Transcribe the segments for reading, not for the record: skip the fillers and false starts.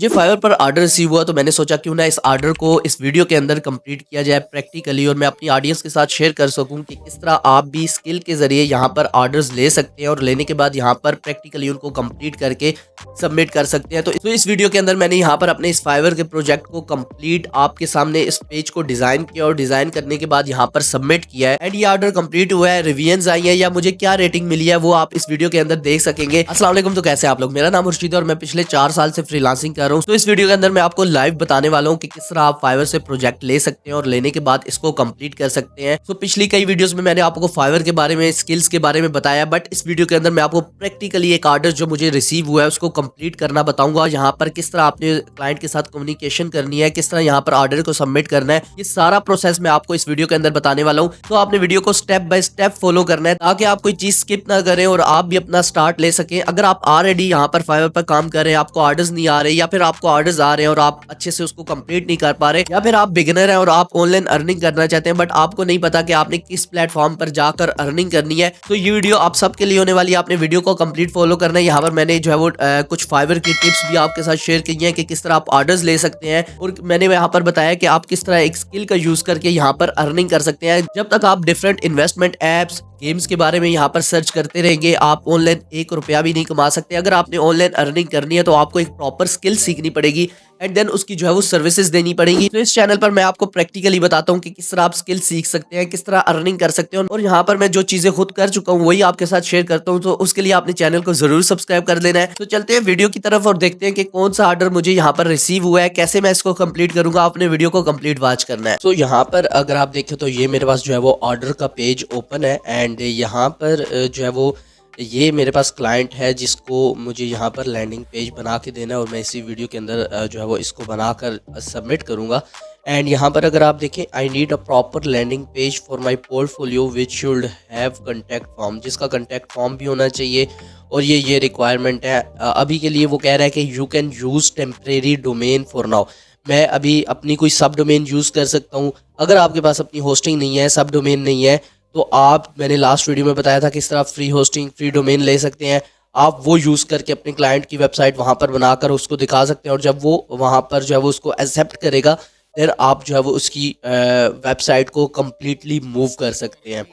मुझे फाइवर पर order receive हुआ तो मैंने सोचा क्यों ना इस ऑर्डर को इस वीडियो के अंदर कंप्लीट किया जाए प्रैक्टिकली और मैं अपनी ऑडियंस के साथ शेयर कर सकूं कि किस तरह आप भी स्किल के जरिए यहां पर ऑर्डर्स ले सकते हैं और लेने के बाद यहां पर प्रैक्टिकली उनको कंप्लीट करके सबमिट कर सकते हैं। तो इस वीडियो के अंदर मैंने यहाँ पर अपने इस फाइवर के प्रोजेक्ट को कंप्लीट आपके सामने इस पेज को डिजाइन किया और डिजाइन करने के बाद यहाँ पर सबमिट किया है एंड ये ऑर्डर कंप्लीट हुआ है, रिव्यूज आई है या मुझे क्या रेटिंग मिली है वो आप इस वीडियो के अंदर देख सकेंगे। अस्सलाम वालेकुम, तो कैसे आप लोग? मेरा नाम मुर्शीद है और मैं पिछले 4 साल से फ्रीलांसिंग कर रहा हूँ। तो इस वीडियो के अंदर मैं आपको लाइव बताने वाला हूँ कि किस तरह आप फाइवर से प्रोजेक्ट ले सकते हैं और लेने के बाद इसको कंप्लीट कर सकते हैं। तो पिछली कई वीडियोस में मैंने आपको फाइवर के बारे में, स्किल्स के बारे में बताया, बट इस वीडियो के अंदर मैं आपको प्रैक्टिकली एक ऑर्डर जो मुझे रिसीव हुआ है उसको कंप्लीट करना बताऊंगा। यहाँ पर किस तरह आपने क्लाइंट के साथ कम्युनिकेशन करनी है, किस तरह यहाँ पर ऑर्डर को सबमिट करना है, ये सारा प्रोसेस मैं आपको इस वीडियो के अंदर बताने वाला हूँ। तो आपने वीडियो को स्टेप बाय स्टेप फॉलो करना है ताकि आप कोई चीज स्किप ना करें और आप भी अपना स्टार्ट ले सकें। अगर आप ऑलरेडी यहाँ पर फाइवर पर काम कर रहे हैं, आपको ऑर्डर्स नहीं आ रहे या फिर आपको ऑर्डर्स आ रहे हैं और आप अच्छे से उसको कंप्लीट नहीं कर पा रहे, या फिर आप बिगिनर हैं और आप ऑनलाइन अर्निंग करना चाहते हैं बट आपको नहीं पता कि आपने किस प्लेटफॉर्म पर जाकर अर्निंग करनी है, तो ये वीडियो आप सबके लिए होने वाली है। आपने वीडियो को कंप्लीट फॉलो करना है। यहाँ पर मैंने जो है वो कुछ फाइवर की टिप्स भी आपके साथ शेयर की है कि किस तरह आप ऑर्डर्स ले सकते हैं और मैंने यहाँ पर बताया कि आप किस तरह एक स्किल का यूज करके यहाँ पर अर्निंग कर सकते हैं। जब तक आप डिफरेंट इन्वेस्टमेंट एप्स, गेम्स के बारे में यहाँ पर सर्च करते रहेंगे, आप ऑनलाइन 1 रुपया भी नहीं कमा सकते। अगर आपने ऑनलाइन अर्निंग करनी है तो आपको एक प्रॉपर स्किल सीखनी पड़ेगी एंड देन उसकी जो है वो सर्विसेज देनी पड़ेगी। तो इस चैनल पर मैं आपको प्रैक्टिकली बताता हूँ कि किस तरह आप स्किल सीख सकते हैं, किस तरह अर्निंग कर सकते हैं और यहाँ पर मैं जो चीजें खुद कर चुका हूँ वही आपके साथ शेयर करता हूँ। तो उसके लिए आपने चैनल को जरूर सब्सक्राइब कर लेना है। तो चलते हैं वीडियो की तरफ और देखते हैं कि कौन सा ऑर्डर मुझे यहाँ पर रिसीव हुआ है, कैसे मैं इसको कंप्लीट करूंगा। आपने वीडियो को कंप्लीट वॉच करना है। तो यहाँ पर अगर आप देखें तो ये मेरे पास जो है वो ऑर्डर का पेज ओपन है एंड यहाँ पर जो है वो ये मेरे पास क्लाइंट है जिसको मुझे यहाँ पर लैंडिंग पेज बना के देना है और मैं इसी वीडियो के अंदर जो है वो इसको बनाकर सबमिट करूँगा। एंड यहाँ पर अगर आप देखें, I need a proper landing page for my portfolio which should have contact form, जिसका कंटेक्ट फॉर्म भी होना चाहिए और ये रिक्वायरमेंट है। अभी के लिए वो कह रहा है कि you can use temporary domain for now. मैं अभी अपनी कोई सब डोमेन यूज़ कर सकता हूँ। अगर आपके पास अपनी होस्टिंग नहीं है, सब डोमेन नहीं है, तो आप, मैंने लास्ट वीडियो में बताया था किस तरह फ्री होस्टिंग, फ्री डोमेन ले सकते हैं। आप वो यूज़ करके अपने क्लाइंट की वेबसाइट वहाँ पर बनाकर उसको दिखा सकते हैं और जब वो वहाँ पर जो है वो उसको एक्सेप्ट करेगा फिर आप जो है वो उसकी वेबसाइट को कम्प्लीटली मूव कर सकते हैं।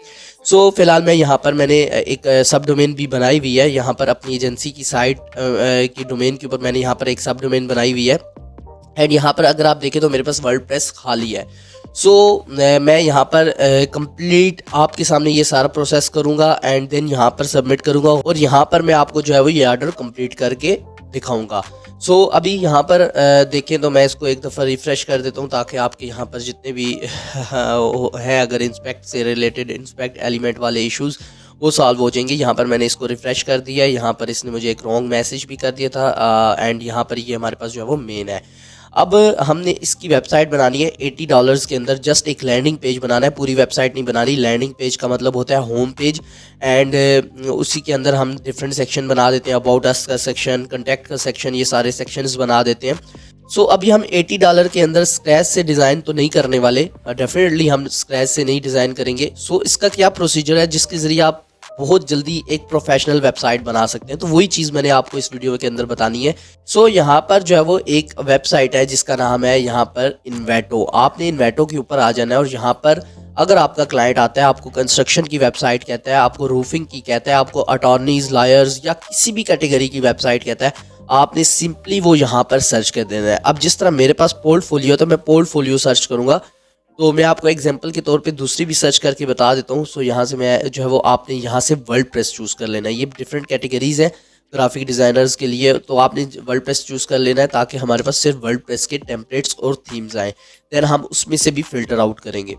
सो फिलहाल मैं यहाँ पर मैंने एक सब डोमेन भी बनाई हुई है। यहाँ पर अपनी एजेंसी की साइट की डोमेन के ऊपर मैंने यहाँ पर एक सब डोमेन बनाई हुई है एंड यहाँ पर अगर आप देखें तो मेरे पास वर्डप्रेस खाली है। सो मैं यहाँ पर कंप्लीट आपके सामने ये सारा प्रोसेस करूँगा एंड देन यहाँ पर सबमिट करूँगा और यहाँ पर मैं आपको जो है वो ये ऑर्डर कंप्लीट करके दिखाऊंगा। सो अभी यहाँ पर देखें तो मैं इसको एक दफ़ा रिफ़्रेश कर देता हूँ ताकि आपके यहाँ पर जितने भी है अगर इंस्पेक्ट से रिलेटेड, इंस्पेक्ट एलिमेंट वाले इश्यूज़ वो सॉल्व हो जाएंगे। यहाँ पर मैंने इसको रिफ़्रेश कर दिया है। यहाँ पर इसने मुझे एक रॉन्ग मैसेज भी कर दिया था एंड यहाँ पर ये हमारे पास जो है वो मेन है। अब हमने इसकी वेबसाइट बनानी है $80 के अंदर। जस्ट एक लैंडिंग पेज बनाना है, पूरी वेबसाइट नहीं बनानी। लैंडिंग पेज का मतलब होता है होम पेज एंड उसी के अंदर हम डिफरेंट सेक्शन बना देते हैं। अबाउट अस का सेक्शन, कंटेक्ट का सेक्शन, ये सारे सेक्शंस बना देते हैं। सो अभी हम $80 के अंदर स्क्रैच से डिज़ाइन तो नहीं करने वाले, डेफिनेटली हम स्क्रैच से नहीं डिज़ाइन करेंगे। सो इसका क्या प्रोसीजर है जिसके ज़रिए आप बहुत जल्दी एक प्रोफेशनल वेबसाइट बना सकते हैं, तो वही चीज़ मैंने आपको इस वीडियो के अंदर बतानी है। सो यहाँ पर जो है वो एक वेबसाइट है जिसका नाम है यहाँ पर इन्वेटो। आपने इन्वेटो के ऊपर आ जाना है और यहाँ पर अगर आपका क्लाइंट आता है, आपको कंस्ट्रक्शन की वेबसाइट कहता है, आपको रूफिंग की कहता है, आपको अटॉर्नीज, लॉयर्स या किसी भी कैटेगरी की वेबसाइट कहता है, आपने सिंपली वो यहाँ पर सर्च कर देना है। अब जिस तरह मेरे पास पोर्टफोलियो, तो मैं पोर्टफोलियो सर्च करूँगा। तो मैं आपको एग्जांपल के तौर पे दूसरी भी सर्च करके बता देता हूँ। सो यहाँ से मैं जो है वो आपने यहाँ से वर्डप्रेस चूज़ कर लेना है। ये डिफरेंट कैटेगरीज है ग्राफिक डिज़ाइनर्स के लिए, तो आपने वर्डप्रेस चूज़ कर लेना है ताकि हमारे पास सिर्फ वर्डप्रेस के टेम्पलेट्स और थीम्स आएँ, देन हम उसमें से भी फिल्टर आउट करेंगे।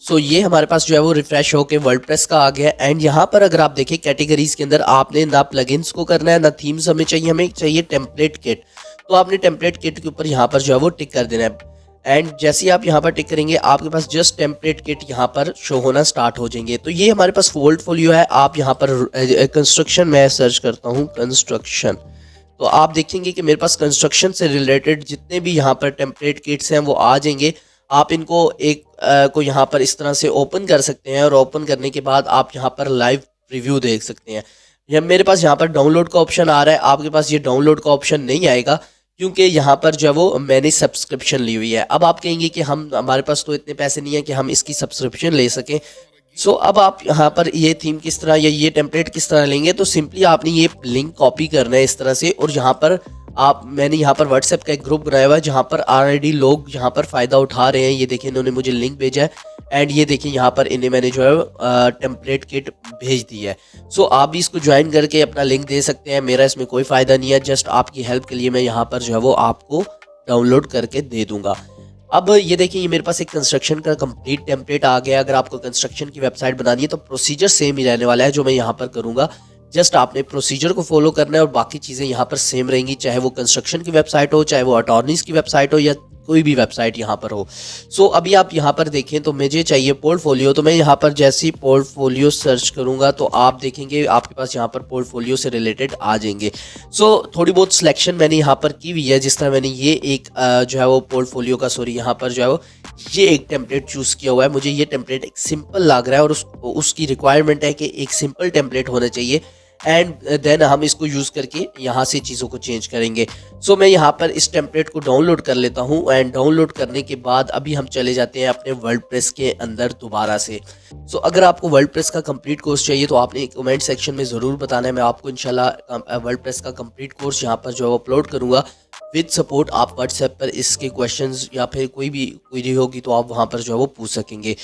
सो ये हमारे पास जो है वो रिफ्रेश होकर वर्डप्रेस का आ गया एंड यहाँ पर अगर आप देखें कैटेगरीज के अंदर आपने ना प्लगइन्स को करना है ना थीम्स हमें चाहिए टेम्पलेट किट। तो आपने टेम्पलेट किट के ऊपर यहाँ पर जो है वो टिक कर देना है एंड जैसे ही आप यहाँ पर टिक करेंगे आपके पास जस्ट टेम्पलेट किट यहाँ पर शो होना स्टार्ट हो जाएंगे। तो ये हमारे पास पोर्टफोलियो है। आप यहाँ पर कंस्ट्रक्शन, मैं सर्च करता हूँ कंस्ट्रक्शन, तो आप देखेंगे कि मेरे पास कंस्ट्रक्शन से रिलेटेड जितने भी यहाँ पर टेम्पलेट किट्स हैं वो आ जाएंगे। आप इनको एक को यहाँ पर इस तरह से ओपन कर सकते हैं और ओपन करने के बाद आप यहाँ पर लाइव प्रीव्यू देख सकते हैं। यह मेरे पास यहाँ पर डाउनलोड का ऑप्शन आ रहा है, आपके पास ये डाउनलोड का ऑप्शन नहीं आएगा क्योंकि यहाँ पर जो है वो मैंने सब्सक्रिप्शन ली हुई है। अब आप कहेंगे कि हमारे पास तो इतने पैसे नहीं है कि हम इसकी सब्सक्रिप्शन ले सकें। सो अब आप यहाँ पर ये थीम किस तरह या ये टेम्पलेट किस तरह लेंगे, तो सिंपली आपने ये लिंक कॉपी करना है इस तरह से, और यहाँ पर मैंने यहाँ पर व्हाट्सएप का एक ग्रुप बनाया हुआ है जहाँ पर ऑलरेडी लोग यहाँ पर फ़ायदा उठा रहे हैं। ये देखिए इन्होंने मुझे लिंक भेजा है एंड ये देखिए यहाँ पर इन्हें मैंने जो है टेम्पलेट किट भेज दी है। सो आप भी इसको ज्वाइन करके अपना लिंक दे सकते हैं, मेरा इसमें कोई फ़ायदा नहीं है, जस्ट आपकी हेल्प के लिए मैं यहाँ पर जो है वो आपको डाउनलोड करके दे दूँगा। अब ये देखिए ये मेरे पास एक कंस्ट्रक्शन का कंप्लीट टेम्पलेट आ गया। अगर आपको कंस्ट्रक्शन की वेबसाइट बनानी है तो प्रोसीजर सेम ही रहने वाला है जो मैं यहाँ पर करूँगा। जस्ट आपने प्रोसीजर को फॉलो करना है और बाकी चीज़ें यहाँ पर सेम रहेंगी, चाहे वो कंस्ट्रक्शन की वेबसाइट हो, चाहे वो अटॉर्नीज की वेबसाइट हो या कोई भी वेबसाइट यहाँ पर हो। सो अभी आप यहाँ पर देखें तो मुझे चाहिए पोर्टफोलियो, तो मैं यहाँ पर जैसे ही पोर्टफोलियो सर्च करूँगा तो आप देखेंगे आपके पास यहाँ पर पोर्टफोलियो से रिलेटेड आ जाएंगे। सो थोड़ी बहुत सिलेक्शन मैंने यहाँ पर की हुई है, जिस तरह मैंने ये एक जो है वो पोर्टफोलियो का यहाँ पर जो है वो ये एक टेम्पलेट चूज़ किया हुआ है। मुझे ये टेम्पलेट एक सिंपल लग रहा है और उसकी रिक्वायरमेंट है कि एक सिंपल टेम्पलेट होना चाहिए एंड देन हम इसको यूज़ करके यहाँ से चीज़ों को चेंज करेंगे। सो मैं यहाँ पर इस टेम्पलेट को डाउनलोड कर लेता हूँ एंड डाउनलोड करने के बाद अभी हम चले जाते हैं अपने वर्डप्रेस के अंदर दोबारा से। सो अगर आपको वर्डप्रेस का कंप्लीट कोर्स चाहिए तो आपने कमेंट सेक्शन में ज़रूर बताना है, मैं आपको इंशाल्लाह वर्डप्रेस का कंप्लीट कोर्स यहाँ पर जो है अपलोड करूँगा विद सपोर्ट। आप व्हाट्सएप पर इसके क्वेश्चंस या फिर कोई भी क्वेरी होगी तो आप वहाँ पर जो है वो पूछ सकेंगे।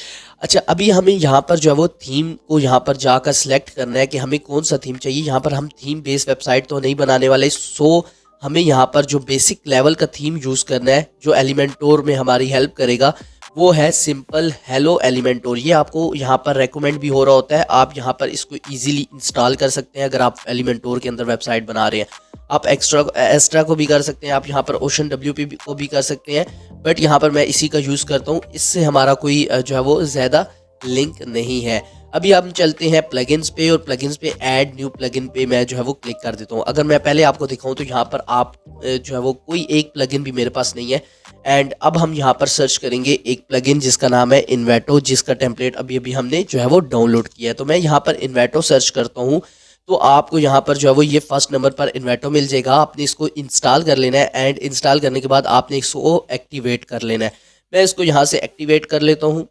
अच्छा, अभी हमें यहाँ पर जो है वो थीम को यहाँ पर जाकर सिलेक्ट करना है कि हमें कौन सा थीम चाहिए। यहाँ पर हम थीम बेस्ड वेबसाइट तो नहीं बनाने वाले, सो हमें यहाँ पर जो बेसिक लेवल का थीम यूज़ करना है जो एलिमेंटोर में हमारी हेल्प करेगा वो है सिंपल हेलो एलिमेंटोर। ये आपको यहाँ पर रेकमेंड भी हो रहा होता है, आप यहाँ पर इसको इजीली इंस्टॉल कर सकते हैं। अगर आप एलिमेंटोर के अंदर वेबसाइट बना रहे हैं आप एक्स्ट्रा को भी कर सकते हैं, आप यहाँ पर ओशन WP को भी कर सकते हैं, बट यहाँ पर मैं इसी का यूज़ करता हूँ, इससे हमारा कोई जो है वो ज़्यादा लिंक नहीं है। अभी हम चलते हैं प्लगइन्स पे और प्लगइन्स पे ऐड न्यू प्लगइन पे मैं जो है वो क्लिक कर देता हूँ। अगर मैं पहले आपको दिखाऊँ तो यहाँ पर आप जो है वो कोई एक प्लगइन भी मेरे पास नहीं है एंड अब हम यहाँ पर सर्च करेंगे एक प्लगइन जिसका नाम है इन्वेटो, जिसका टेम्पलेट अभी अभी हमने जो है वो डाउनलोड किया है। तो मैं यहाँ पर इन्वेटो सर्च करता हूँ तो आपको यहाँ पर जो है वो ये फर्स्ट नंबर पर इन्वेटो मिल जाएगा। आपने इसको इंस्टॉल कर लेना है एंड इंस्टॉल करने के बाद आपने इसको एक्टिवेट कर लेना है। मैं इसको यहाँ से एक्टिवेट कर लेता हूँ।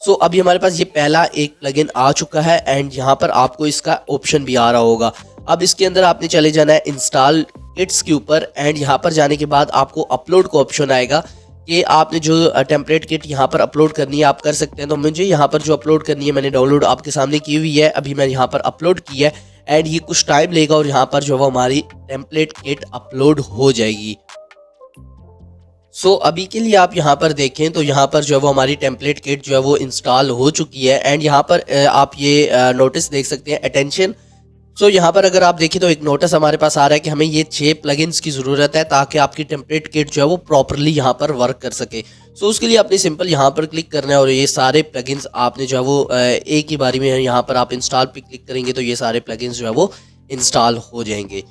सो अभी हमारे पास ये पहला एक प्लगइन आ चुका है एंड यहाँ पर आपको इसका ऑप्शन भी आ रहा होगा। अब इसके अंदर आपने चले जाना है इंस्टॉल किट्स के ऊपर एंड यहाँ पर जाने के बाद आपको अपलोड का ऑप्शन आएगा कि आपने जो टेम्पलेट किट यहाँ पर अपलोड करनी है आप कर सकते हैं। तो मुझे यहाँ पर जो अपलोड करनी है मैंने डाउनलोड आपके सामने की हुई है, अभी मैं यहाँ पर अपलोड की है एंड ये कुछ टाइम लेगा और यहाँ पर जो है हमारी टेम्पलेट किट अपलोड हो जाएगी। सो अभी के लिए आप यहाँ पर देखें तो यहाँ पर जो है वो हमारी टेम्पलेट किट जो है वो इंस्टॉल हो चुकी है एंड यहाँ पर आप ये नोटिस देख सकते हैं अटेंशन। सो यहाँ पर अगर आप देखें तो एक नोटिस हमारे पास आ रहा है कि हमें ये 6 प्लगइन्स की ज़रूरत है ताकि आपकी टेम्पलेट किट जो है वो प्रॉपरली यहाँ पर वर्क कर सके। सो उसके लिए आपने सिंपल यहाँ पर क्लिक करना है और ये सारे प्लगइन्स आपने जो है वो एक ही बारी में यहाँ पर आप इंस्टॉल पे क्लिक करेंगे तो ये सारे प्लगइन्स जो है वो इंस्टॉल हो जाएंगे।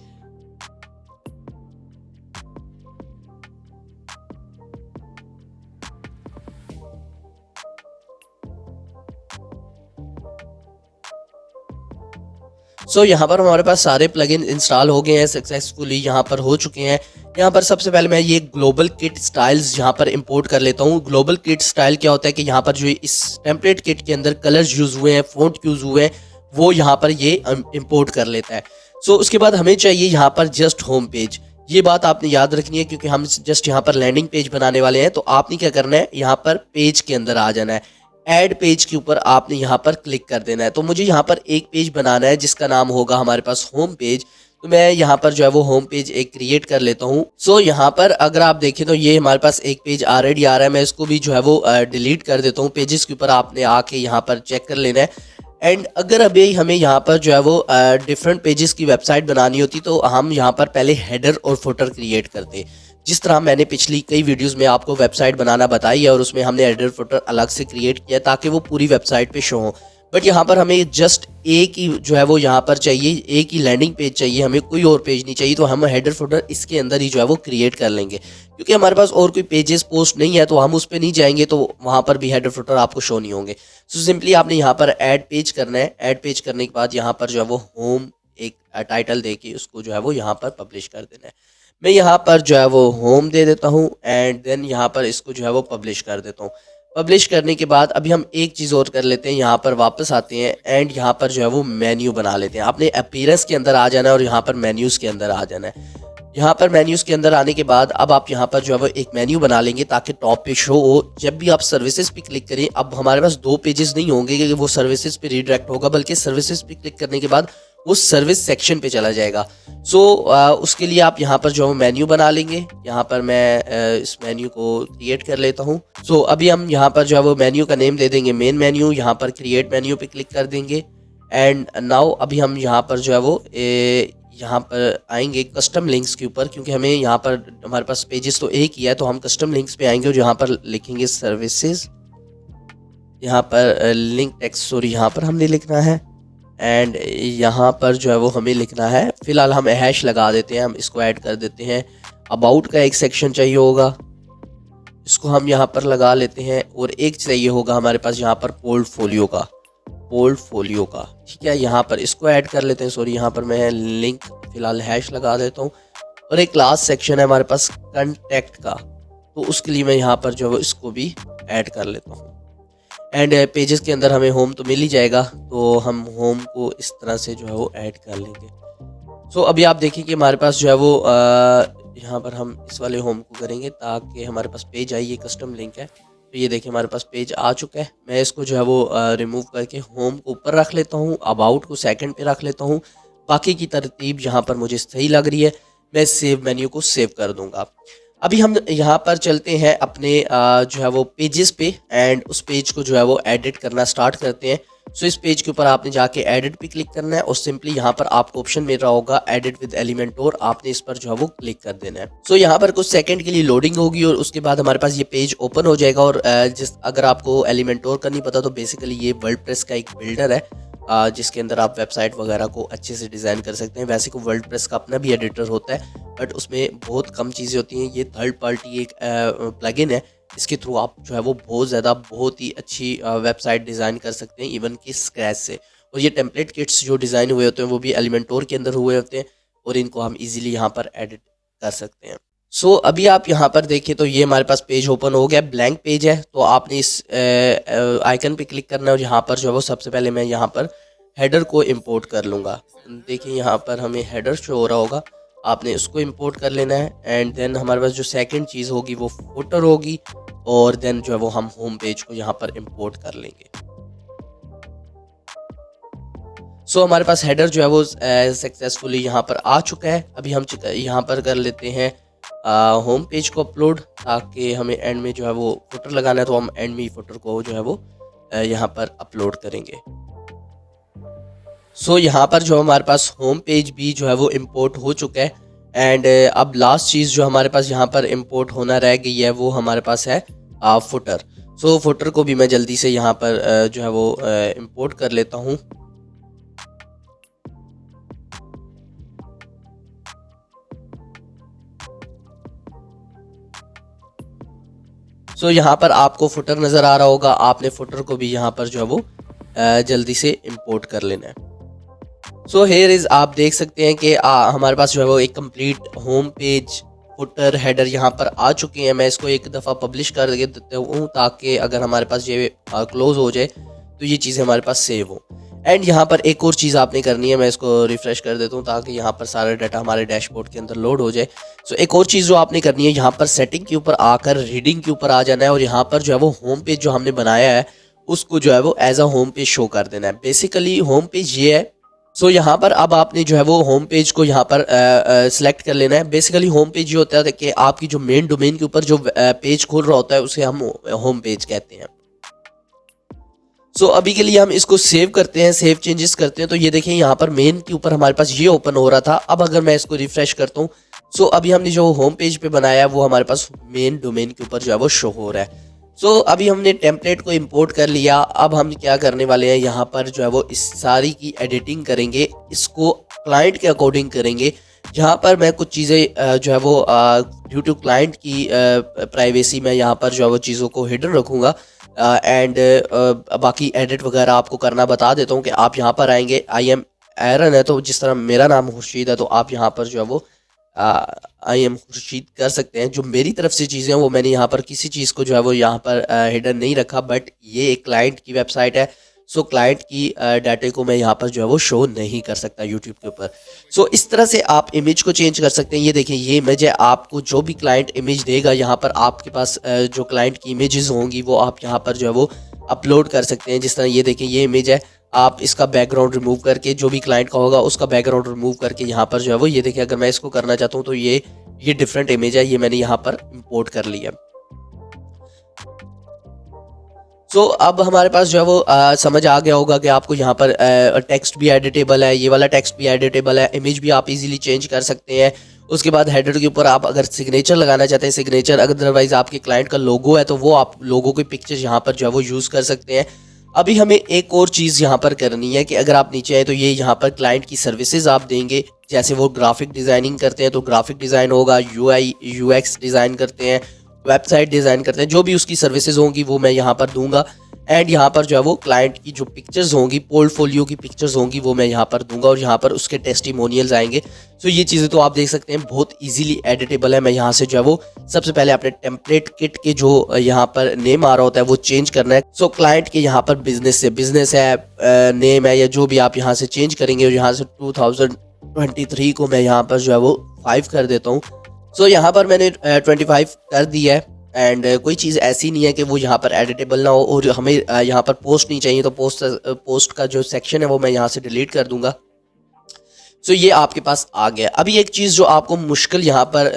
सो यहाँ पर हमारे पास सारे प्लगइन इंस्टॉल हो गए हैं सक्सेसफुली, यहाँ पर हो चुके हैं। यहाँ पर सबसे पहले मैं ये ग्लोबल किट स्टाइल्स यहाँ पर इंपोर्ट कर लेता हूँ। ग्लोबल किट स्टाइल क्या होता है कि यहाँ पर जो इस टेम्पलेट किट के अंदर कलर्स यूज़ हुए हैं, फ़ॉन्ट यूज़ हुए हैं, वो यहाँ पर ये इंपोर्ट कर लेता है। सो उसके बाद हमें चाहिए यहाँ पर जस्ट होम पेज। ये बात आपने याद रखनी है क्योंकि हम जस्ट यहाँ पर लैंडिंग पेज बनाने वाले हैं। तो आपने क्या करना है, यहाँ पर पेज के अंदर आ जाना है, ऐड पेज के ऊपर आपने यहाँ पर क्लिक कर देना है। तो मुझे यहाँ पर एक पेज बनाना है जिसका नाम होगा हमारे पास होम पेज। तो मैं यहाँ पर जो है वो होम पेज एक क्रिएट कर लेता हूँ। सो यहाँ पर अगर आप देखें तो ये हमारे पास एक पेज ऑलरेडी आ रहा है, मैं इसको भी जो है वो डिलीट कर देता हूँ। पेजेस के ऊपर आपने आके यहाँ पर चेक कर लेना है एंड अगर अभी हमें यहाँ पर जो है वो डिफरेंट पेजेस की वेबसाइट बनानी होती तो हम यहाँ पर पहले हेडर और फुटर क्रिएट करते, जिस तरह मैंने पिछली कई वीडियोस में आपको वेबसाइट बनाना बताई है और उसमें हमने हेडर फुटर अलग से क्रिएट किया ताकि वो पूरी वेबसाइट पे शो हो। बट यहाँ पर हमें जस्ट एक ही जो है वो यहाँ पर चाहिए, एक ही लैंडिंग पेज चाहिए, हमें कोई और पेज नहीं चाहिए। तो हम हेडर फुटर इसके अंदर ही जो है वो क्रिएट कर लेंगे, क्योंकि हमारे पास और कोई पेजेस पोस्ट नहीं है तो हम उस पर नहीं जाएंगे, तो वहाँ पर भी हेडर फुटर आपको शो नहीं होंगे। सो सिंपली आपने यहाँ पर ऐड पेज करना है। ऐड पेज करने के बाद यहाँ पर जो है वो होम एक टाइटल दे के उसको जो है वो यहाँ पर पब्लिश कर देना है। मैं यहाँ पर जो है वो होम दे देता हूँ एंड देन यहाँ पर इसको जो है वो पब्लिश कर देता हूँ। पब्लिश करने के बाद अभी हम एक चीज़ और कर लेते हैं, यहाँ पर वापस आते हैं एंड यहाँ पर जो है वो मेन्यू बना लेते हैं। आपने अपीयरेंस के अंदर आ जाना है और यहाँ पर मेन्यूज़ के अंदर आ जाना है। यहाँ पर मेन्यूज़ के अंदर आने के बाद अब आप यहाँ पर जो है वो एक मेन्यू बना लेंगे ताकि टॉप पे शो हो। जब भी आप सर्विसेज पे क्लिक करें, अब हमारे पास दो पेजेस नहीं होंगे कि वो सर्विसेज पे रिडायरेक्ट होगा, बल्कि सर्विसेज पे क्लिक करने के बाद वो सर्विस सेक्शन पे चला जाएगा। सो उसके लिए आप यहाँ पर जो है मेन्यू बना लेंगे। यहाँ पर मैं इस मेन्यू को क्रिएट कर लेता हूँ। सो अभी हम यहाँ पर जो है वो मेन्यू का नेम दे देंगे मेन मेन्यू। यहाँ पर क्रिएट मेन्यू पे क्लिक कर देंगे एंड नाउ अभी हम यहाँ पर जो है वो यहाँ पर आएंगे कस्टम लिंक्स के ऊपर, क्योंकि हमें यहाँ पर हमारे पास पेजेस तो एक ही है, तो हम कस्टम लिंक्स पे आएंगे और यहाँ पर लिखेंगे सर्विसेज। यहाँ पर लिंक टेक्स्ट सॉरी यहाँ पर हमने लिखना है एंड यहाँ पर जो है वो हमें लिखना है, फिलहाल हम हैश लगा देते हैं, हम इसको ऐड कर देते हैं। अबाउट का एक सेक्शन चाहिए होगा, इसको हम यहाँ पर लगा लेते हैं। और एक चाहिए होगा हमारे पास यहाँ पर पोर्टफोलियो का, ठीक है, यहाँ पर इसको ऐड कर लेते हैं। सॉरी यहाँ पर मैं लिंक फिलहाल हैश लगा देता हूँ। और एक लास्ट सेक्शन है हमारे पास कंटेक्ट का, तो उसके लिए मैं यहाँ पर जो है इसको भी ऐड कर लेता हूँ। एंड पेजेस के अंदर हमें होम तो मिल ही जाएगा, तो हम होम को इस तरह से जो है वो ऐड कर लेंगे। सो अभी आप देखिए कि हमारे पास जो है वो यहाँ पर हम इस वाले होम को करेंगे ताकि हमारे पास पेज आए। ये कस्टम लिंक है, तो ये देखिए हमारे पास पेज आ चुका है। मैं इसको जो है वो रिमूव करके होम को ऊपर रख लेता हूँ, अबाउट को सेकंड पे रख लेता हूँ। बाकी की तरतीब यहाँ पर मुझे सही लग रही है, मैं सेव मेन्यू को सेव कर दूंगा। अभी हम यहाँ पर चलते हैं अपने जो है वो पेजेस पे एंड उस पेज को जो है वो एडिट करना स्टार्ट करते हैं। सो इस पेज के ऊपर आपने जाके एडिट पे क्लिक करना है और सिंपली यहाँ पर आपको ऑप्शन मिल रहा होगा एडिट विद एलिमेंटोर, आपने इस पर जो है वो क्लिक कर देना है। सो यहाँ पर कुछ सेकंड के लिए लोडिंग होगी और उसके बाद हमारे पास ये पेज ओपन हो जाएगा। और अगर आपको एलिमेंटोर का नहीं पता तो बेसिकली ये वर्डप्रेस का एक बिल्डर है जिसके अंदर आप वेबसाइट वगैरह को अच्छे से डिज़ाइन कर सकते हैं। वैसे को वर्डप्रेस का अपना भी एडिटर होता है, बट उसमें बहुत कम चीज़ें होती हैं। ये थर्ड पार्टी एक प्लगइन है, इसके थ्रू आप जो है वो बहुत ही अच्छी वेबसाइट डिज़ाइन कर सकते हैं, इवन कि स्क्रैच से। और ये टेम्पलेट किट्स जो डिज़ाइन हुए होते हैं वो भी एलिमेंटोर के अंदर हुए होते हैं और इनको हम इजीली यहाँ पर एडिट कर सकते हैं। सो अभी आप यहाँ पर देखिए तो ये हमारे पास पेज ओपन हो गया, ब्लैंक पेज है। तो आपने इस आइकन पे क्लिक करना है और यहाँ पर जो है वो सबसे पहले मैं यहाँ पर हेडर को इंपोर्ट कर लूँगा। देखिए यहाँ पर हमें हेडर शो हो रहा होगा, आपने उसको इंपोर्ट कर लेना है। एंड देन हमारे पास जो सेकंड चीज़ होगी वो फुटर होगी और देन जो है वो हम होम पेज को यहाँ पर इंपोर्ट कर लेंगे। सो हमारे पास हेडर जो है वो सक्सेसफुली यहाँ पर आ चुका है। अभी हम यहाँ पर कर लेते हैं होम पेज को अपलोड, ताकि हमें एंड में जो है वो फुटर लगाना है, तो हम एंड में फुटर को जो है वो यहाँ पर अपलोड करेंगे। सो यहाँ पर जो हमारे पास होम पेज भी जो है वो इंपोर्ट हो चुका है। एंड अब लास्ट चीज़ जो हमारे पास यहाँ पर इंपोर्ट होना रह गई है वो हमारे पास है फुटर। सो फुटर को भी मैं जल्दी से यहाँ पर जो है वो इंपोर्ट कर लेता हूँ। सो यहाँ पर आपको फुटर नज़र आ रहा होगा, आपने फुटर को भी यहाँ पर जो है वो जल्दी से इंपोर्ट कर लेना है। सो हेयर इज़ आप देख सकते हैं कि हमारे पास जो है वो एक complete home page footer header यहाँ पर आ चुके हैं। मैं इसको एक दफ़ा पब्लिश कर देता हूँ ताकि अगर हमारे पास ये क्लोज हो जाए तो ये चीज़ें हमारे पास सेव हो। एंड यहाँ पर एक और चीज़ आपने करनी है, मैं इसको रिफ़्रेश कर देता हूँ ताकि यहाँ पर सारा डाटा हमारे डैशबोर्ड के अंदर लोड हो जाए। सो एक और चीज़ जो आपने करनी है, यहाँ पर सेटिंग के ऊपर आकर रीडिंग के ऊपर आ जाना है और यहाँ पर जो है वो होम पेज जो हमने बनाया है उसको जो है वो as a home page show कर देना है। बेसिकली होम पेज ये है। सो यहाँ पर अब आपने जो है वो होम पेज को यहाँ पर सिलेक्ट कर लेना है। बेसिकली होम पेज ये होता है कि आपकी जो मेन डोमेन के ऊपर जो पेज खोल रहा होता है उसे हम होम पेज कहते हैं। सो अभी के लिए हम इसको सेव करते हैं, सेव चेंजेस करते हैं। तो ये देखिए यहाँ पर मेन के ऊपर हमारे पास ये ओपन हो रहा था। अब अगर मैं इसको रिफ्रेश करता हूँ, सो अभी हमने जो होम पेज पे बनाया है वो हमारे पास मेन डोमेन के ऊपर जो है वो शो हो रहा है। सो अभी हमने टेम्पलेट को इंपोर्ट कर लिया। अब हम क्या करने वाले हैं, यहाँ पर जो है वो इस सारी की एडिटिंग करेंगे, इसको क्लाइंट के अकॉर्डिंग करेंगे। जहाँ पर मैं कुछ चीज़ें जो है वो ड्यू टू क्लाइंट की प्राइवेसी मैं यहाँ पर जो है वो चीज़ों को हिडन रखूँगा एंड बाकी एडिट वगैरह आपको करना बता देता हूँ कि आप यहाँ पर आएंगे। आई एम एरन है तो जिस तरह मेरा नाम खुर्शीद है तो आप यहाँ पर जो है वो आई एम खुर्शीद कर सकते हैं। जो मेरी तरफ से चीज़ें हैं वो मैंने यहाँ पर किसी चीज़ को जो है वो यहाँ पर हिडन नहीं रखा, बट ये एक क्लाइंट की वेबसाइट है। सो क्लाइंट की डाटे को मैं यहाँ पर जो है वो शो नहीं कर सकता यूट्यूब के ऊपर। सो इस तरह से आप इमेज को चेंज कर सकते हैं। ये देखिए ये इमेज है, आपको जो भी क्लाइंट इमेज देगा यहाँ पर आपके पास जो क्लाइंट की इमेजेस होंगी वो आप यहाँ पर जो है वो अपलोड कर सकते हैं। जिस तरह ये देखिए ये इमेज है, आप इसका बैकग्राउंड रिमूव करके जो भी क्लाइंट का होगा उसका बैकग्राउंड रिमूव करके यहाँ पर जो है वो ये देखिए अगर मैं इसको करना चाहता हूँ तो ये डिफरेंट इमेज है, ये मैंने यहाँ पर इंपोर्ट कर लिया। सो अब हमारे पास जो है वो समझ आ गया होगा कि आपको यहाँ पर टेक्स्ट भी एडिटेबल है, ये वाला टेक्स्ट भी एडिटेबल है, इमेज भी आप इजीली चेंज कर सकते हैं। उसके बाद हेडर के ऊपर आप अगर सिग्नेचर लगाना चाहते हैं सिग्नेचर, अदरवाइज आपके क्लाइंट का लोगो है तो वो आप लोगो की पिक्चर यहाँ पर जो है वो यूज़ कर सकते हैं। अभी हमें एक और चीज़ यहाँ पर करनी है कि अगर आप नीचे आए तो ये यहाँ पर क्लाइंट की सर्विसेज आप देंगे। जैसे वो ग्राफिक डिज़ाइनिंग करते हैं तो ग्राफिक डिज़ाइन होगा, यूआई यूएक्स डिज़ाइन करते हैं, वेबसाइट डिज़ाइन करते हैं, जो भी उसकी सर्विसेज होंगी वो मैं यहाँ पर दूंगा। एंड यहाँ पर जो है वो क्लाइंट की जो पिक्चर्स होंगी, पोर्टफोलियो की पिक्चर्स होंगी वो मैं यहाँ पर दूंगा और यहाँ पर उसके टेस्टिमोनियल्स आएंगे। सो ये चीज़ें तो आप देख सकते हैं बहुत इजीली एडिटेबल है। मैं यहाँ से जो है वो सबसे पहले अपने टेम्पलेट किट के जो यहाँ पर नेम आ रहा होता है वो चेंज करना है। सो क्लाइंट के यहाँ पर बिजनेस से बिजनेस है, नेम है या जो भी आप यहाँ से चेंज करेंगे और यहाँ से 2023 को मैं यहाँ पर जो है वो 5 कर देता हूँ। सो यहाँ पर मैंने 25 कर दिया है एंड कोई चीज़ ऐसी नहीं है कि वो यहाँ पर एडिटेबल ना हो। और हमें यहाँ पर पोस्ट नहीं चाहिए तो पोस्ट का जो सेक्शन है वो मैं यहाँ से डिलीट कर दूंगा। सो ये आपके पास आ गया। अभी एक चीज़ जो आपको मुश्किल यहाँ पर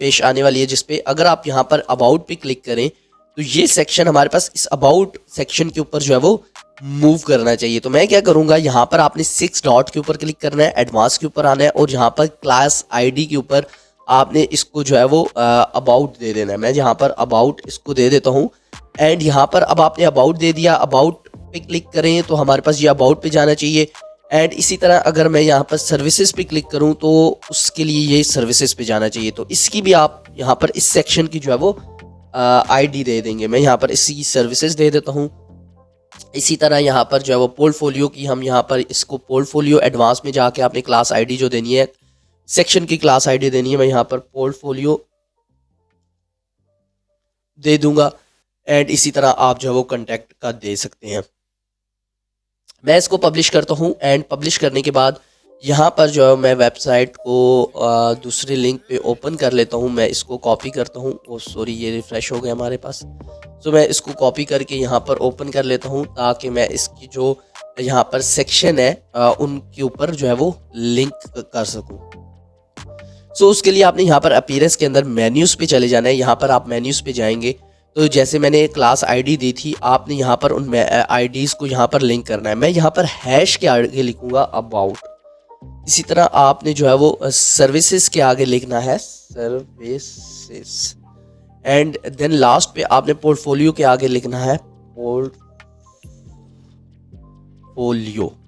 पेश आने वाली है, जिसपे अगर आप यहाँ पर अबाउट पे क्लिक करें तो ये सेक्शन हमारे पास इस अबाउट सेक्शन के ऊपर जो है वो मूव करना चाहिए। तो मैं क्या करूँगा, यहाँ पर आपने 6 डॉट के ऊपर क्लिक करना है, एडवांस के ऊपर आना है और यहाँ पर क्लास आईडी के ऊपर आपने इसको जो है वो अबाउट दे देना है। मैं यहाँ पर अबाउट इसको दे देता हूँ एंड यहाँ पर अब आपने अबाउट दे दिया, अबाउट पे क्लिक करें तो हमारे पास ये अबाउट पे जाना चाहिए। एंड इसी तरह अगर मैं यहाँ पर सर्विसेज पे क्लिक करूँ तो उसके लिए ये सर्विसेज पे जाना चाहिए। तो इसकी भी आप यहाँ पर इस सेक्शन की जो है वो आईडी दे देंगे। मैं यहाँ पर इसी सर्विसेज दे देता हूँ। इसी तरह यहाँ पर जो है वो पोर्टफोलियो की हम यहाँ पर इसको पोर्टफोलियो एडवांस में जाके आपने क्लास आईडी जो देनी है, सेक्शन की क्लास आईडी देनी है, मैं यहाँ पर पोर्टफोलियो दे दूंगा। एंड इसी तरह आप जो है वो कंटेक्ट का दे सकते हैं। मैं इसको पब्लिश करता हूँ एंड पब्लिश करने के बाद यहाँ पर जो है मैं वेबसाइट को दूसरे लिंक पे ओपन कर लेता हूँ। मैं इसको कॉपी करता हूँ। ओ सॉरी, ये रिफ्रेश हो गया हमारे पास। तो मैं इसको कॉपी करके यहाँ पर ओपन कर लेता हूँ ताकि मैं इसकी जो यहाँ पर सेक्शन है उनके ऊपर जो है वो लिंक कर सकूँ। सो उसके लिए आपने यहाँ पर अपीयरेंस के अंदर मेन्यूज़ पे चले जाना है। यहाँ पर आप मेन्यूज़ पे जाएंगे तो जैसे मैंने क्लास आईडी दी थी आपने यहाँ पर उन आईडीज़ को यहाँ पर लिंक करना है। मैं यहाँ पर हैश के आगे लिखूँगा अबाउट। इसी तरह आपने जो है वो सर्विसेज के आगे लिखना है सर्विसेज एंड देन लास्ट पे आपने पोर्टफोलियो के आगे लिखना है पोर्टफोलियो,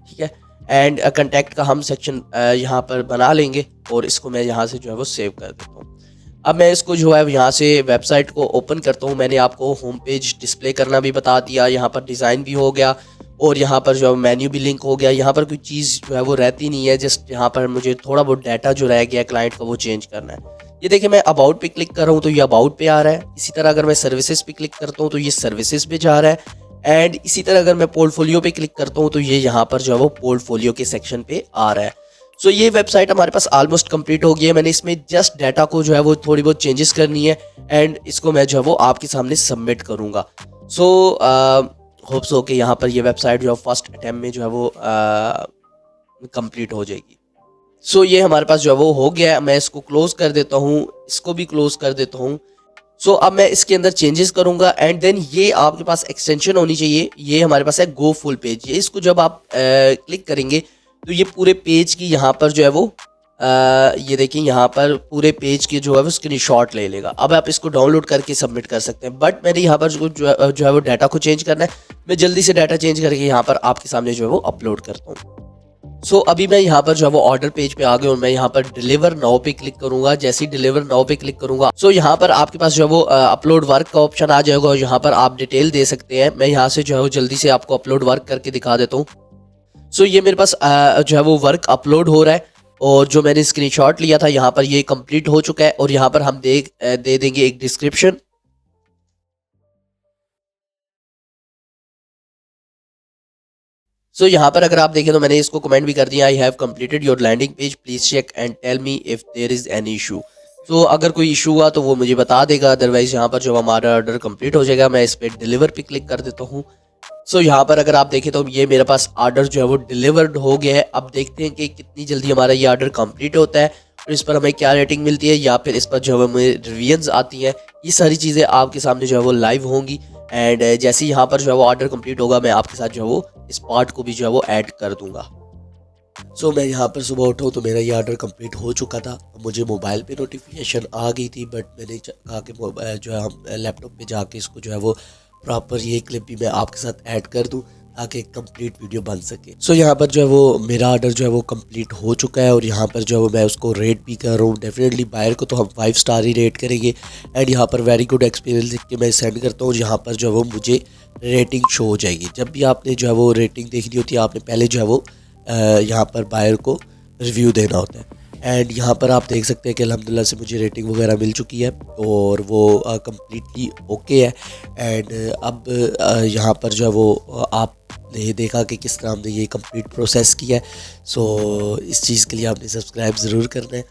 ठीक है। एंड कंटेक्ट का हम सेक्शन यहाँ पर बना लेंगे और इसको मैं यहाँ से जो है वो सेव कर देता हूँ। अब मैं इसको जो है यहाँ से वेबसाइट को ओपन करता हूँ। मैंने आपको होम पेज डिस्प्ले करना भी बता दिया, यहाँ पर डिज़ाइन भी हो गया और यहाँ पर जो है मेन्यू भी लिंक हो गया। यहाँ पर कोई चीज़ जो है वो रहती नहीं है, जस्ट यहाँ पर मुझे थोड़ा बहुत डाटा जो रह गया क्लाइंट का वो चेंज करना है। ये देखिए मैं अबाउट पे क्लिक कर रहा हूँ तो ये अबाउट पे आ रहा है। इसी तरह अगर मैं सर्विसेज पे क्लिक करता हूँ तो ये सर्विसेज पे जा रहा है। एंड इसी तरह अगर मैं पोर्टफोलियो पे क्लिक करता हूँ तो ये यहाँ पर जो है वो पोर्टफोलियो के सेक्शन पे आ रहा है। सो ये वेबसाइट हमारे पास ऑलमोस्ट कंप्लीट हो गई है। मैंने इसमें जस्ट डाटा को जो है वो थोड़ी बहुत चेंजेस करनी है एंड इसको मैं जो है वो आपके सामने सबमिट करूँगा। सो होप्स हो कि यहाँ पर ये वेबसाइट जो है फर्स्ट अटैम्प्ट में जो है वो कंप्लीट हो जाएगी। सो ये हमारे पास जो है वो हो गया है। मैं इसको क्लोज कर देता हूँ, इसको भी क्लोज कर देता हूँ। सो अब मैं इसके अंदर चेंजेस करूंगा एंड देन ये आपके पास एक्सटेंशन होनी चाहिए। ये हमारे पास है गो फुल पेज। ये इसको जब आप क्लिक करेंगे तो ये पूरे पेज की यहाँ पर जो है वो ये देखिए यहाँ पर पूरे पेज की जो है वो स्क्रीनशॉट ले लेगा। अब आप इसको डाउनलोड करके सबमिट कर सकते हैं, बट मैंने यहाँ पर जो है वो डाटा को चेंज करना है। मैं जल्दी से डाटा चेंज करके यहाँ पर आपके सामने जो है वो अपलोड करता हूँ। सो अभी मैं यहाँ पर जो है वो ऑर्डर पेज पे आ गया और मैं यहाँ पर डिलीवर नाउ पे क्लिक करूंगा। जैसे ही डिलीवर नाउ पे क्लिक करूंगा सो यहाँ पर आपके पास जो है वो अपलोड वर्क का ऑप्शन आ जाएगा और यहाँ पर आप डिटेल दे सकते हैं। मैं यहाँ से जो है वो जल्दी से आपको अपलोड वर्क करके दिखा देता हूँ। सो ये मेरे पास जो है वो वर्क अपलोड हो रहा है और जो मैंने स्क्रीनशॉट लिया था यहाँ पर ये कंप्लीट हो चुका है और यहाँ पर हम दे देंगे एक डिस्क्रिप्शन। सो यहाँ पर अगर आप देखें तो मैंने इसको कमेंट भी कर दिया, I have completed your landing page, please check and tell me if there is any issue. तो अगर कोई इशू हुआ तो वो मुझे बता देगा, अदरवाइज यहाँ पर जो हमारा ऑर्डर कंप्लीट हो जाएगा। मैं इस पर डिलीवर पे क्लिक कर देता हूँ। सो यहाँ पर अगर आप देखें तो ये मेरे पास ऑर्डर जो है वो डिलीवर्ड हो गया है। अब देखते हैं कि कितनी जल्दी हमारा ये ऑर्डर कंप्लीट होता है और इस पर हमें क्या रेटिंग मिलती है या फिर इस पर जो है हमें रिव्यूज आती हैं। ये सारी चीज़ें आपके सामने जो है वो लाइव होंगी एंड जैसे ही यहाँ पर जो है वो ऑर्डर कंप्लीट होगा मैं आपके साथ जो है वो इस पार्ट को भी जो है वो ऐड कर दूंगा। सो मैं यहाँ पर सुबह उठा तो मेरा ये ऑर्डर कंप्लीट हो चुका था। मुझे मोबाइल पे नोटिफिकेशन आ गई थी, बट मैंने कहा कि जो है हम लैपटॉप पे जाके इसको जो है वो प्रॉपर ये क्लिप भी मैं आपके साथ ऐड कर दूँ ताकि कंप्लीट वीडियो बन सके। सो यहाँ पर जो है वो मेरा ऑर्डर जो है वो कंप्लीट हो चुका है और यहाँ पर जो है वो मैं उसको रेट भी कर रहा हूँ। डेफिनेटली बायर को तो हम 5 स्टार ही रेट करेंगे एंड यहाँ पर वेरी गुड एक्सपीरियंस लिख के मैं सेंड करता हूँ। यहाँ पर जो है वो मुझे रेटिंग शो हो जाएगी। जब भी आपने जो है वो रेटिंग देखनी होती है आपने पहले जो है वो यहाँ पर बायर को रिव्यू देना होता है एंड यहाँ पर आप देख सकते हैं कि अल्हम्दुलिल्लाह से मुझे रेटिंग वगैरह मिल चुकी है और वो कम्प्लीटली ओके है। एंड अब यहाँ पर जो है वो आपने देखा कि किस तरह हमने ये कंप्लीट प्रोसेस किया है। सो इस चीज़ के लिए आपने सब्सक्राइब ज़रूर करना है।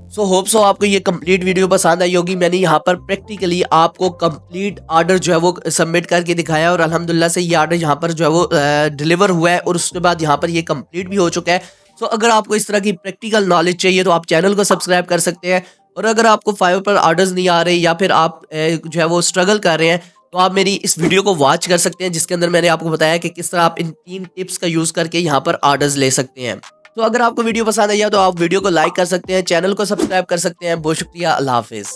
सो होप सो आपको ये कंप्लीट वीडियो पसंद आई होगी। मैंने यहाँ पर प्रैक्टिकली आपको कंप्लीट ऑर्डर जो है वो सबमिट करके दिखाया और अल्हम्दुलिल्लाह से ये ऑर्डर यहाँ पर जो है वो डिलीवर हुआ है और उसके बाद यहाँ पर ये कंप्लीट भी हो चुका है। सो अगर आपको इस तरह की प्रैक्टिकल नॉलेज चाहिए तो आप चैनल को सब्सक्राइब कर सकते हैं और अगर आपको फाइवर पर ऑर्डर्स नहीं आ रहे या फिर आप जो है वो स्ट्रगल कर रहे हैं तो आप मेरी इस वीडियो को वॉच कर सकते हैं जिसके अंदर मैंने आपको बताया कि किस तरह आप इन 3 टिप्स का यूज़ करके यहाँ पर ऑर्डर्स ले सकते हैं। तो अगर आपको वीडियो पसंद आई है तो आप वीडियो को लाइक कर सकते हैं, चैनल को सब्सक्राइब कर सकते हैं। बहुत शुक्रिया, अल्लाह हाफिज़।